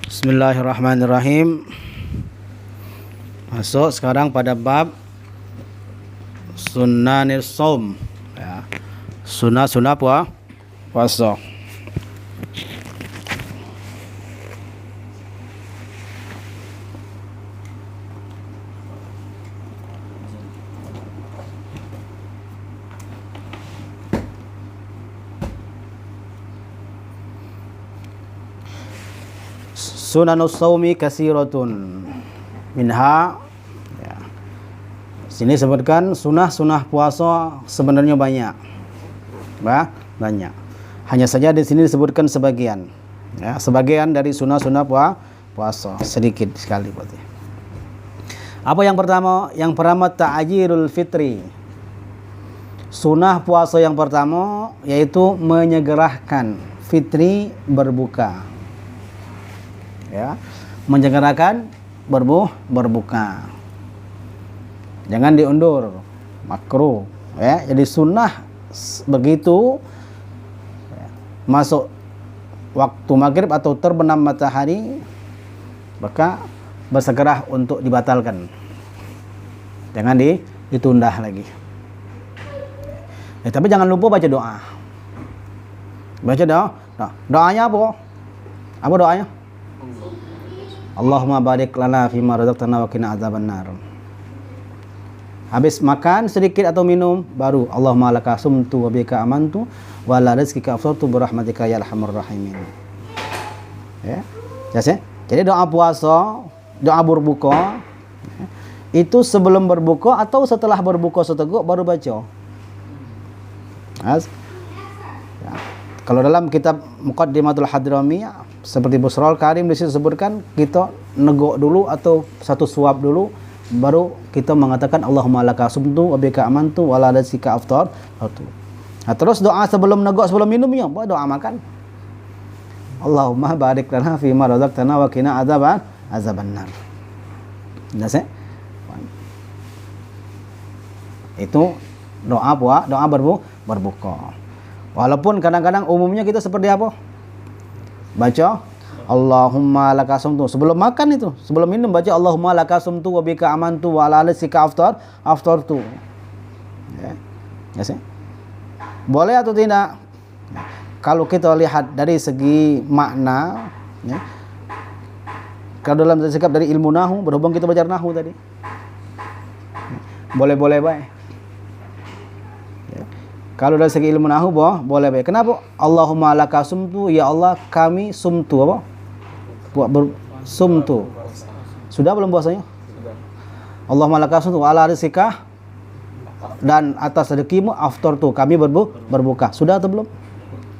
Bismillahirrahmanirrahim. Masuk sekarang pada bab sunnanil shaum, ya. Sunnah puasa. Sunanus shaumi katsiratun minha, ya. Sini sebutkan sunah puasa sebenarnya banyak. Banyak. Hanya saja di sini disebutkan sebagian. Ya, sebagian dari sunah puasa, sedikit sekali berarti. Apa yang pertama? Yang pertama ta'jilul fitri. Sunah puasa yang pertama yaitu menyegerakan fitri berbuka. Ya, menyegerakan berbuka. Jangan diundur, makruh. Ya, jadi sunnah begitu ya, masuk waktu maghrib atau terbenam matahari, maka bersegera untuk dibatalkan. Jangan ditunda lagi. Ya, tapi jangan lupa baca doa. Doanya apa? Apa doanya? Allahumma barik lana fima razaqtana wa qina adzabannar. Habis makan sedikit atau minum baru Allahumma laka sumtu wa bika amantu wa la rizqika afsartu bi rahmatika ya arhamar rahimin. Ya. Jelas ya? Jadi doa puasa, doa berbuka itu sebelum berbuka atau setelah berbuka seteguk baru baca. Ya. Kalau dalam kitab Muqaddimatul Hadrami seperti Busrul Karim di situ sebutkan kita negok dulu atau satu suap dulu baru kita mengatakan Allahumma laka sumtu wa bika amantu wa la rizqika aftar. Nah, terus doa sebelum negok sebelum minum ya, doa makan. Allahumma barik lana fi ma razaqtana wa qina adzabannar. Jelas ya? Itu doa berbuka. Walaupun kadang-kadang umumnya kita seperti apa? Baca Allahumma laka sumtu sebelum makan itu, sebelum minum baca Allahumma laka sumtu wa bika amantu wa ala rizqika aftartu. Ya. Yes, ya? Boleh atau tidak? Kalau kita lihat dari segi makna, ya. Kalau dalam sikap dari ilmu nahu, berhubung kita belajar nahu tadi. Boleh-boleh baik. Kalau dari segi ilmu nahu boleh baik. Kenapa? Allahumma laka sumtu, ya Allah kami sumtu apa? Sumtu. Sudah belum puasanya? Sudah. Allahumma laka sumtu wa ala rizqika dan atas rezekimu aftartu kami berbuka. Sudah atau belum?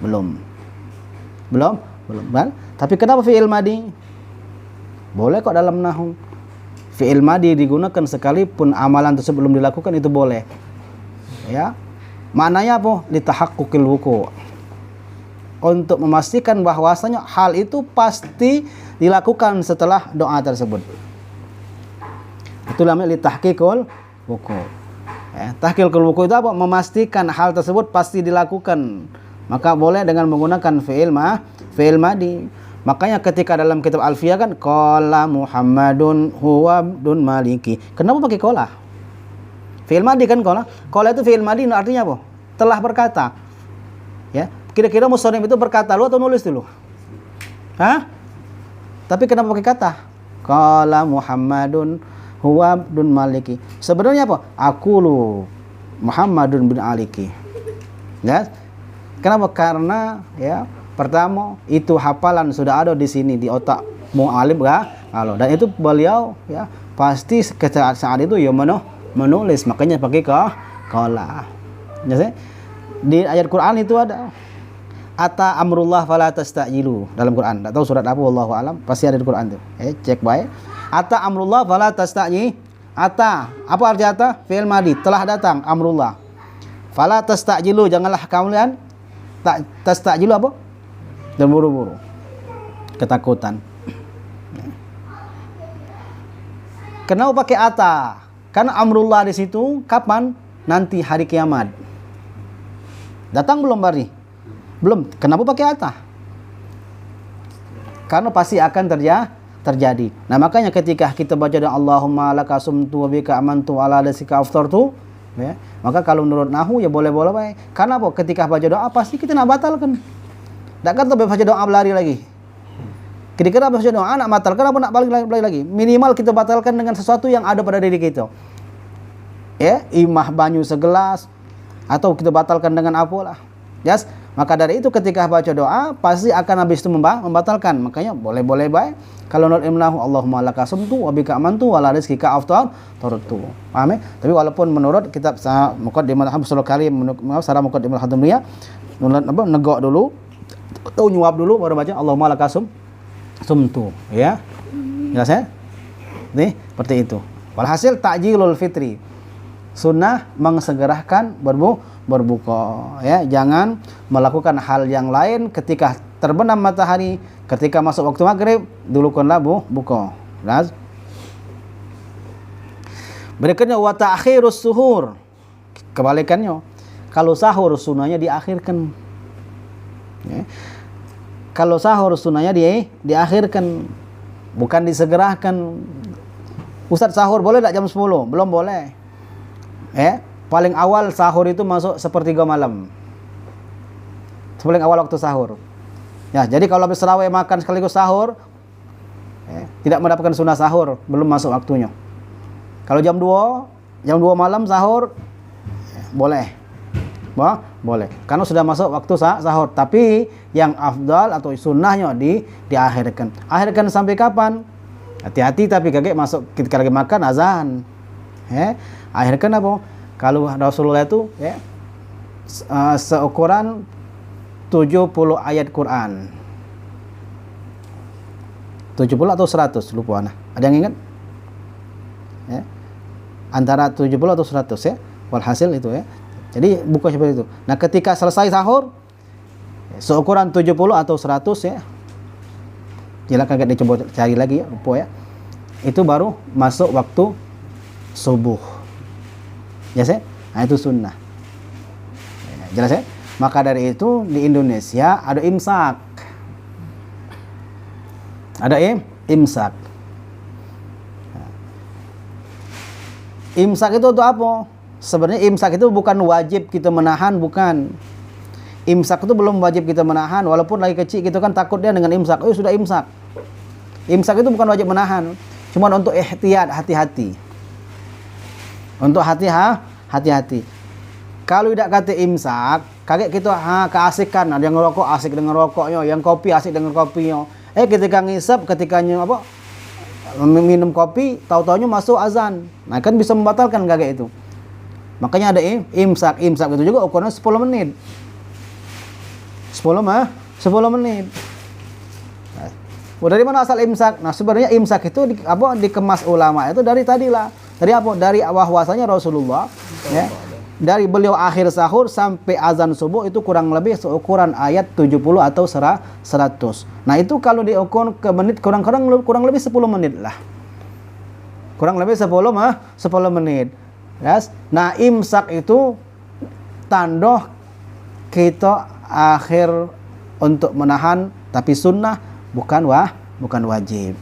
Belum. Kan? Tapi kenapa fi'il madi? Boleh kok dalam nahu. Fi'il madi digunakan sekalipun amalan tersebut belum dilakukan itu boleh. Ya. Maknanya apa? Litahaqqukil wuqu'. Untuk memastikan bahwasanya hal itu pasti dilakukan setelah doa tersebut. Itu namanya litahqiqul wuqu'. Tahqiqul wuqu' itu apa? Memastikan hal tersebut pasti dilakukan. Maka boleh dengan menggunakan fi'il madi. Makanya ketika dalam kitab Alfiyah kan qala Muhammadun huwa abdun maliki. Kenapa pakai qala? Fi'il madi kan qala. Qala itu fi'il madi artinya apa? Telah berkata. Ya, kira-kira musannif itu berkata lu atau nulis dulu? Hah? Tapi kenapa pakai kata? Qala Muhammadun huwa abdun maliki. Sebenarnya apa? Aqulu Muhammadun bin aliki. Ya. Kenapa? Karena ya, pertama itu hafalan sudah ada di sini di otak mu'alif kalau dan itu beliau ya pasti saat itu ya menulis, makanya pakai qala. Ya, di ayat Quran itu ada ata amrullah fala tastajilu dalam Quran. Enggak tahu surat apa wallahu alam, pasti ada di Quran tuh. Cek baik. Ata amrullah fala tastaji. Ata, apa arti ata? Fi'il madi, telah datang amrullah. Fala tastajilu, janganlah kalian tastajilu apa? Terburu-buru. Ketakutan. Kenapa pakai ata? Karena amrullah di situ kapan? Nanti hari kiamat. Datang belum bari? Belum. Kenapa pakai ata? Karena pasti akan terjadi. Nah, makanya ketika kita baca doa Allahumma laka sumtu wa bika amantu ala rizqika aftartu, ya, maka kalau menurut nahwu ya boleh-boleh baik. Karena apa? Ketika baca doa pasti kita nak batalkan. Tak kan baca doa berlari lagi. Ketika baca doa nak batalkan apa nak balik lagi? Minimal kita batalkan dengan sesuatu yang ada pada diri kita. Ya, imah banyu segelas atau kita batalkan dengan apalah. Yes. Maka dari itu ketika baca doa pasti akan habis itu membatalkan. Makanya boleh-boleh baik. Kalau menurut imlahu Allahumma laka sumtu wa bika amantu wa la rizqika aftartu. Paham ya? Tapi walaupun menurut kitab Muqaddimah Hamsul Karim, Sarah Muqaddimah Hadamiyah, negok dulu atau nyuap dulu baru baca Allahumma laka sumtu, ya. Jelas ya? Nih, seperti itu. Walhasil takjilul fitri. Sunnah mengsegerakan berbuka, ya. Jangan melakukan hal yang lain ketika terbenam matahari, ketika masuk waktu maghrib, dulukanlah buka. Jelas? Berikutnya wa ta'khirus suhur. Kebalikannya. Kalau sahur sunnahnya diakhirkan. Ya. Kalau sahur sunnahnya diakhirkan, bukan disegerakan. Ustaz sahur boleh tak jam 10? Belum boleh. Paling awal sahur itu masuk sepertiga malam. Paling awal waktu sahur. Ya, jadi kalau habis tarawih makan sekaligus sahur, tidak mendapatkan sunnah sahur, belum masuk waktunya. Kalau jam 2 malam sahur, boleh. Boleh. Karena sudah masuk waktu sahur. Tapi yang afdal atau sunnahnya diakhirkan. Akhirkan sampai kapan? Hati-hati tapi kaget masuk ketika lagi makan azan. Akhirkan apa? Kalau Rasulullah itu seukuran 70 ayat Quran. 70 atau 100 lupa ana. Ada yang ingat? Antara 70 atau 100 ya. Walhasil itu ya. Jadi buka seperti itu. Nah, ketika selesai sahur seukuran 70 atau 100 ya. Silakan kita coba cari lagi ya, lupa ya. Itu baru masuk waktu subuh. Ya, nah itu sunnah. Jelas ya? Maka dari itu di Indonesia ada imsak. Ada imsak. Imsak itu untuk apa? Sebenarnya imsak itu bukan wajib kita menahan, bukan. Imsak itu belum wajib kita menahan, walaupun lagi kecil kita kan takut dia dengan imsak. Oh, sudah imsak. Imsak itu bukan wajib menahan, cuma untuk ihtiyat, hati-hati. Untuk hati-hati. Kalau tidak kata imsak, kaget kita keasikan, ada yang ngerokok asik dengan rokoknya, yang kopi asik dengan kopinya. Ketika ngisap, ketika minum kopi, tahu-tahunya masuk azan. Nah, kan bisa membatalkan kaget itu. Makanya ada imsak. Imsak itu juga ukurannya 10 menit. 10 menit. Nah, dari mana asal imsak? Nah, sebenarnya imsak itu dikemas ulama itu dari tadilah. Dari apa? Dari bahwasanya Rasulullah ya, dari beliau akhir sahur sampai azan subuh itu kurang lebih seukuran ayat 70 atau 100. Nah, itu kalau diukur ke menit kurang lebih 10 menit lah. Kurang lebih 10 menit. Yes. Nah, imsak itu tanda kita akhir untuk menahan, tapi sunnah bukan wajib.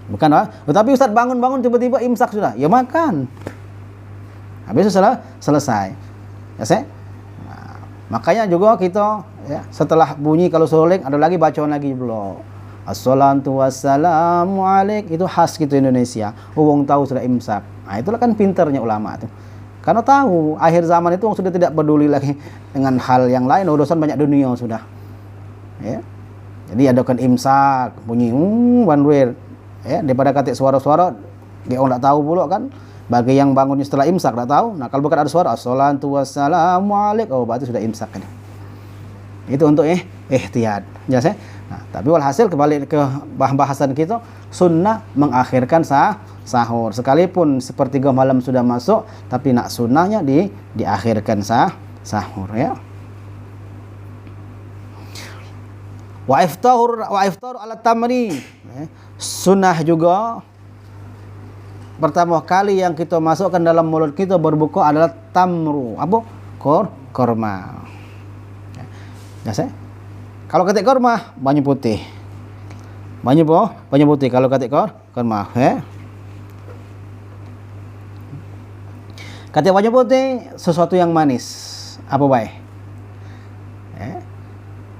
Bukan tapi Ustaz bangun tiba-tiba imsak sudah. Ya makan. Habis itu selesai. Ya, nah, makanya juga kita ya, setelah bunyi kalau solek ada lagi bacaan lagi belum. Assalatu wassalamu alaik, itu khas gitu Indonesia. Wong tahu sudah imsak. Nah, itulah kan pinternya ulama itu. Karena tahu akhir zaman itu sudah tidak peduli lagi dengan hal yang lain, urusan banyak dunia sudah. Ya. Jadi adakan imsak, bunyi one way. Ya, daripada katik suara-suara, dia orang tak tahu pula kan. Bagi yang bangunnya setelah imsak tak tahu. Nah, kalau bukan ada suara assalatu wassalamu alaik, berarti sudah imsak kan. Itu untuk ihtiyat. Jelas ya? Nah, tapi walhasil kembali ke bahasan kita, sunnah mengakhirkan sahur. Sekalipun sepertiga malam sudah masuk, tapi nak sunnahnya diakhirkan sahur ya. Wa iftar ala tamri. Sunnah juga pertama kali yang kita masukkan dalam mulut kita berbuka adalah tamru. Apa? Korma. Ya, kalau ketik korma banyak putih. banyu putih kalau katik kon maaf ya. Katik banyu putih sesuatu yang manis apa baik?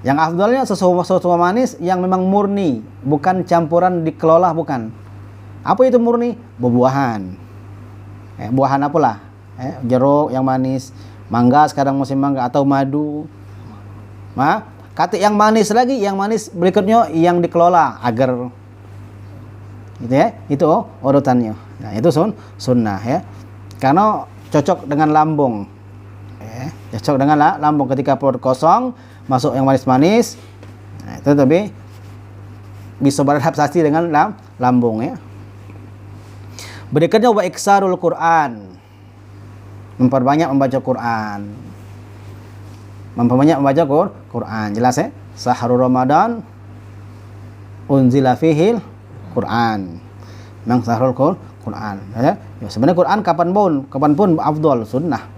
Yang afdalnya sesuatu manis yang memang murni, bukan campuran dikelola, bukan. Apa itu murni? Buah-buahan. Buahan apalah? Jeruk yang manis, mangga sekarang musim mangga atau madu. Katik yang manis lagi, yang manis berikutnya yang dikelola agar gitu ya. Itu urutannya. Nah, itu sunnah ya. Karena cocok dengan lambung. Cocok dengan lambung ketika perut kosong, masuk yang manis-manis. Nah, itu tapi bisa beradaptasi dengan lambung ya. Berikutnya wa iksarul Quran. Memperbanyak membaca Quran. Memperbanyak membaca Quran. Jelas ya? Sahrul Ramadan unzila fihil Quran. Memang sahrul Quran ya. Sebenarnya Quran kapanpun afdal sunnah.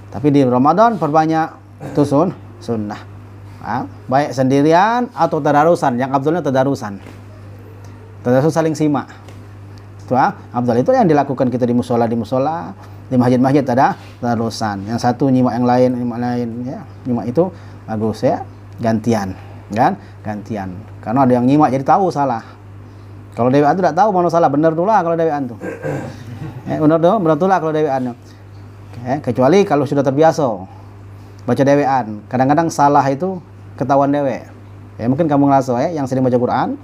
Tapi di Ramadan perbanyak itu sunnah. Baik sendirian atau tadarusan. Yang afdalnya tadarusan. Tadarusan saling simak. Itu afdal, itu yang dilakukan kita di musola, di masjid-masjid ada tadarusan. Yang satu nyimak yang lain ya. Nyimak itu bagus ya. Gantian. Karena ada yang nyimak jadi tahu salah. Kalau dewean itu tidak tahu mana salah, benar tu lah kalau dewean tu. Benar tu lah kalau dewean. Kecuali kalau sudah terbiasa baca dewean, kadang-kadang salah itu ketahuan dewe. Mungkin kamu ngerasa yang sering baca Quran,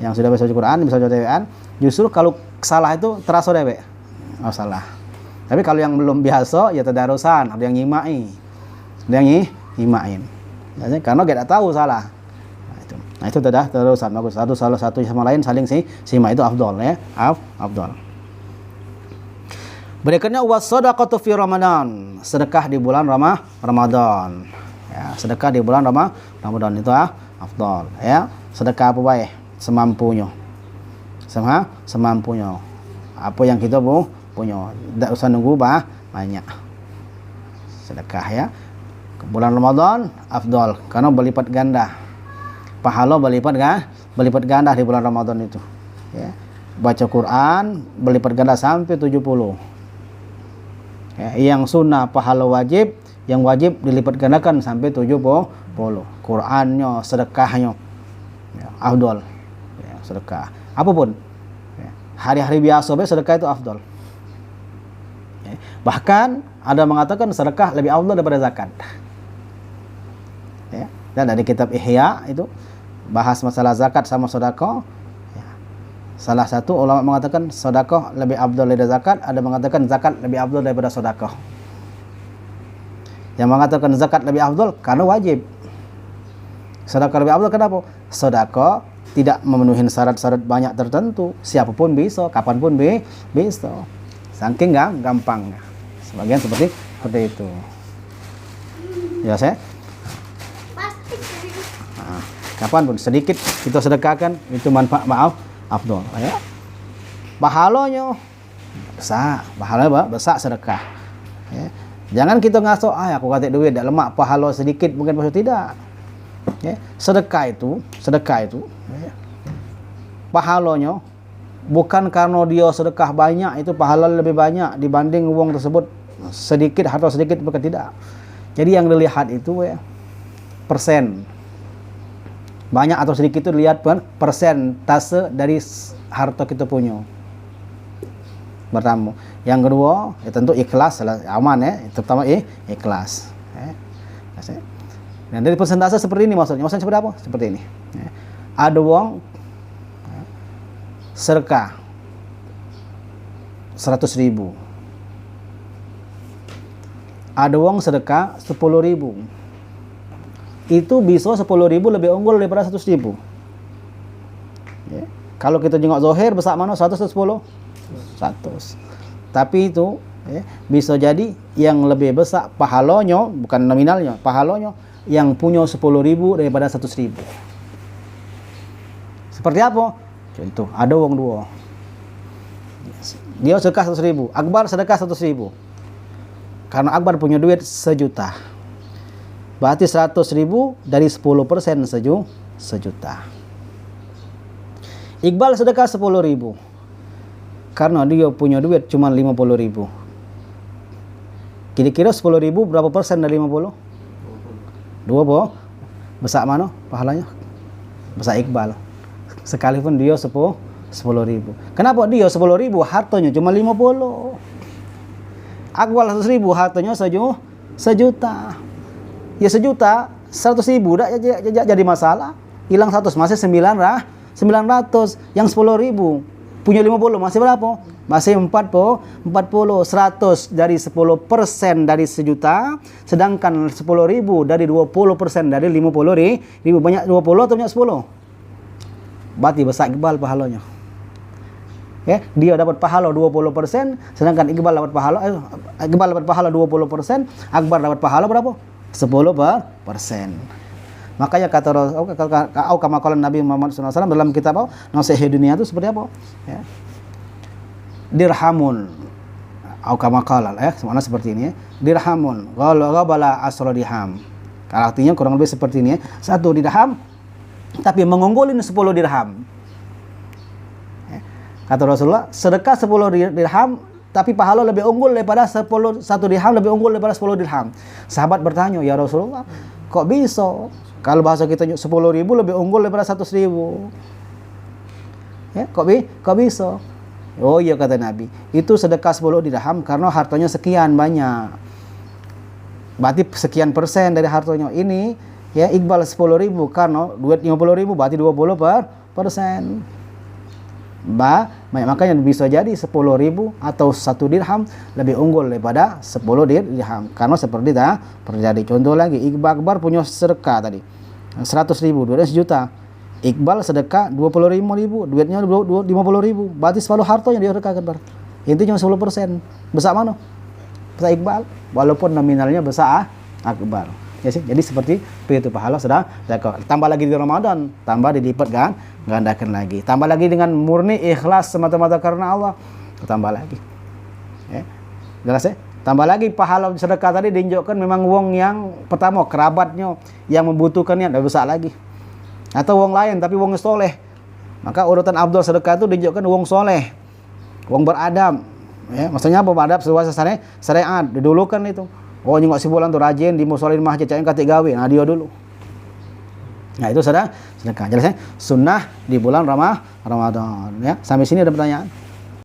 yang sudah baca Quran, bisa baca dewean, justru kalau salah itu terasa dewe. Salah. Tapi kalau yang belum biasa ya tadarusan, ada yang nyimain. Karena tidak tahu salah. Nah itu tadarusan bagus. Salah satu sama lain saling simak, itu afdal ya. Afdal. Berikutnya was-shadaqatu fi Ramadan. Sedekah di bulan Ramadan. Ya, sedekah di bulan Ramadan itu afdal ya. Sedekah apa baik? Semampunya. Semampunya. Apa yang kita punya. Tidak usah nunggu banyak. Sedekah ya. Bulan Ramadan afdal karena berlipat ganda. Pahala berlipat ganda di bulan Ramadan itu. Ya. Baca Quran berlipat ganda sampai 70. Yang sunnah pahala wajib, yang wajib dilipat gandakan sampai 70. Qurannya, sedekahnya afdal. Sedekah apapun. Hari-hari biasa sedekah itu afdal. Bahkan ada mengatakan sedekah lebih afdal daripada zakat. Dan dari kitab Ihya itu bahas masalah zakat sama sedekah. Salah satu ulama mengatakan sedekah lebih afdal daripada zakat, ada mengatakan zakat lebih afdal daripada sedekah. Yang mengatakan zakat lebih afdal karena wajib. Sedekah lebih afdal kenapa? Sedekah tidak memenuhi syarat-syarat banyak tertentu, siapapun bisa, kapanpun bisa. Saking gampang. Sebagian seperti itu. Ya saya. Kapanpun sedikit kita sedekahkan itu manfaat afdal ya. Pahalanya besar sedekah ya. Jangan kita ngaso aku katik duit dak lemak pahala sedikit mungkin maksud tidak ya. Sedekah itu ya. Pahalanya bukan karena dia sedekah banyak itu pahala lebih banyak dibanding uang tersebut sedikit atau sedikit, bukan tidak. Jadi yang dilihat itu ya persen. Banyak atau sedikit itu dilihat persentase dari harta kita punya. Pertama. Yang kedua, ya tentu ikhlas, aman ya. Terutama ikhlas. Dan dari persentase seperti ini maksudnya seperti apa? Seperti ini. Ada uang sedekah 100.000. Ada uang sedekah 10.000. Itu bisa 10.000 lebih unggul daripada 100.000. Ya. Kalau kita jengok zohir besar mana 100 atau 10? 100. Tapi itu ya, bisa jadi yang lebih besar pahalanya, bukan nominalnya, pahalanya yang punya 10.000 daripada 100.000. Seperti apa? Contoh, ada uang dua. Dia sedekah 100.000, Akbar sedekah 100.000. Karena Akbar punya duit 1 juta. Berarti 100.000 dari 10% sejuta. Iqbal sedekah 10.000 karena dia punya duit cuma 50.000. Kira-kira 10.000 berapa persen dari 50? 20. Besar mana pahalanya? Besar Iqbal. Sekalipun dia 10.000. Kenapa dia 10.000 hartanya cuma 50? Iqbal 100.000 hartanya sejuta. Ya sejuta, 100.000 dah jadi masalah. Hilang 100 masih 900. Yang 10.000 punya 50 masih berapa? Masih 40. 100 dari 10% dari sejuta, sedangkan 10.000 dari 20% dari 50.000. Banyak 20 atau banyak 10? Berarti besar Iqbal pahalanya. Ya, dia dapat pahala 20%, sedangkan Iqbal dapat pahala 20%, Akbar dapat pahala berapa? 10%. Makanya kata kama qala Nabi Muhammad SAW dalam kitab Nasihat Dunia itu seperti apa? Ya. Dirhamun au kama qala semuanya seperti ini ya. Dirhamun ghabala asra dirham. Artinya kurang lebih seperti ini ya. 1 dirham tapi mengunggulin 10 dirham. Ya. Kata Rasulullah, sedekah 10 dirham tapi pahala lebih unggul daripada 1 dirham lebih unggul daripada 10 dirham. Sahabat bertanya, "Ya Rasulullah, kok bisa? Kalau bahasa kita 10.000 lebih unggul daripada 100.000. Ya, kok bisa?" Oh iya kata Nabi, itu sedekah 10 dirham karena hartanya sekian banyak. Berarti sekian persen dari hartanya. Ini ya Iqbal 10.000 karena duit 50.000 berarti 20%. Makanya bisa jadi 10.000 atau 1 dirham lebih unggul daripada 10 dirham. Karena seperti itu terjadi. Contoh lagi, Akbar punya sedekah tadi 100.000, duitnya sejuta. Iqbal sedekah 25.000, duitnya 50.000. Berarti separuh hartanya dia sedekahkan. Intinya 10%. Besar mana? Besar Iqbal. Walaupun nominalnya besar Akbar. Ya sih, jadi seperti itu pahala sudah. Tambah lagi di Ramadan, tambah dilipat kan, gandakan lagi. Tambah lagi dengan murni ikhlas semata-mata karena Allah, tambah lagi. Ya. Jelas ya? Tambah lagi pahala sedekah tadi diinjokkan memang wong yang pertama kerabatnya yang membutuhkannya tidak besar lagi. Atau wong lain tapi wong soleh. Maka urutan Abdul sedekah itu diinjokkan wong soleh, wong beradab. Ya, maksudnya apa? Beradab sesuai syariat. Didulukan itu. Oh nyengok si bulan tuh rajin di musola di masjid cain katik gawe. Nah dia dulu. Nah itu sedekah. Jelas ya? Sunnah di bulan Ramadan. Ya. Sampai sini ada pertanyaan?